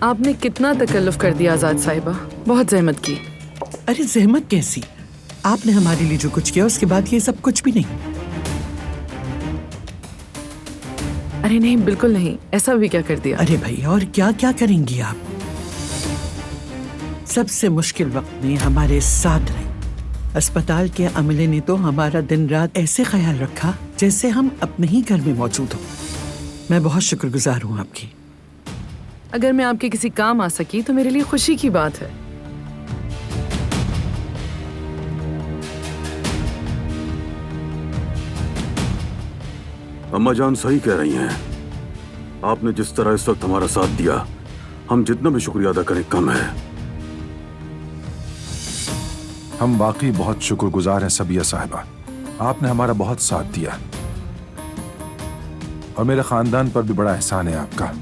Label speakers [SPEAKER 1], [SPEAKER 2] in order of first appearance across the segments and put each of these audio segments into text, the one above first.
[SPEAKER 1] आपने कितना तकल्लुफ कर दिया आजाद साहिबा, बहुत जहमत की।
[SPEAKER 2] अरे जहमत कैसी, आपने हमारे लिए जो कुछ किया उसके बाद ये सब कुछ भी नहीं।
[SPEAKER 1] अरे नहीं, बिल्कुल नहीं, ऐसा भी क्या कर दिया।
[SPEAKER 2] अरे भाई, और क्या क्या करेंगी आप? सबसे मुश्किल वक्त में हमारे साथ रहे। अस्पताल के अमले ने तो हमारा दिन रात ऐसे ख्याल रखा जैसे हम अपने ही घर में मौजूद हो। मैं बहुत शुक्रगुजार हूँ आपकी।
[SPEAKER 1] अगर मैं आपके किसी काम आ सकी तो मेरे लिए खुशी की बात है।
[SPEAKER 3] अम्मा जान सही कह रही हैं। आपने जिस तरह इस वक्त हमारा साथ दिया, हम जितना भी शुक्रिया अदा करें कम है।
[SPEAKER 4] हम वाकई बहुत शुक्रगुजार हैं सबिया साहिबा, आपने हमारा बहुत साथ दिया और मेरे खानदान पर भी बड़ा एहसान है आपका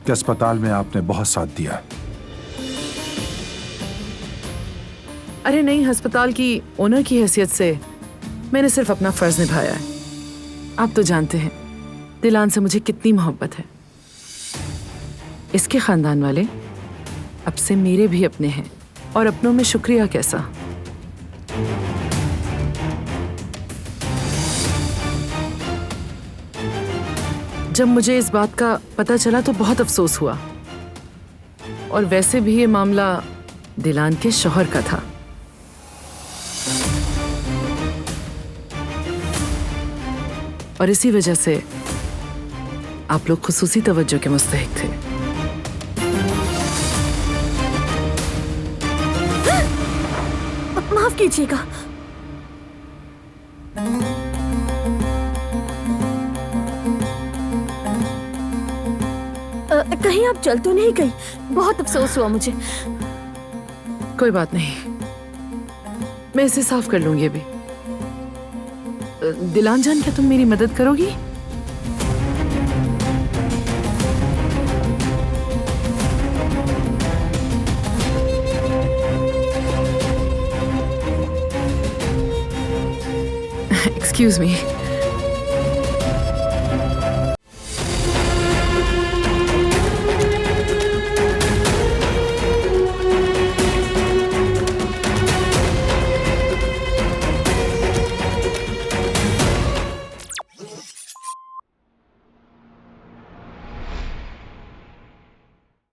[SPEAKER 4] कि अस्पताल में आपने बहुत साथ दिया।
[SPEAKER 1] अरे नहीं, अस्पताल की ओनर की हैसियत से मैंने सिर्फ अपना फर्ज निभाया है। आप तो जानते हैं दिलान से मुझे कितनी मोहब्बत है। इसके खानदान वाले अब से मेरे भी अपने हैं और अपनों में शुक्रिया कैसा। जब मुझे इस बात का पता चला तो बहुत अफसोस हुआ, और वैसे भी ये मामला दिलान के शौहर का था। और इसी वजह से आप लोग खुसूसी तवज्जो के मुस्तहिक थे।
[SPEAKER 5] माफ कीजिएगा। कहीं आप चल तो नहीं गई? बहुत अफसोस हुआ मुझे।
[SPEAKER 1] कोई बात नहीं, मैं इसे साफ कर लूंगी अभी। दिलान जान, क्या तुम मेरी मदद करोगी? Excuse me.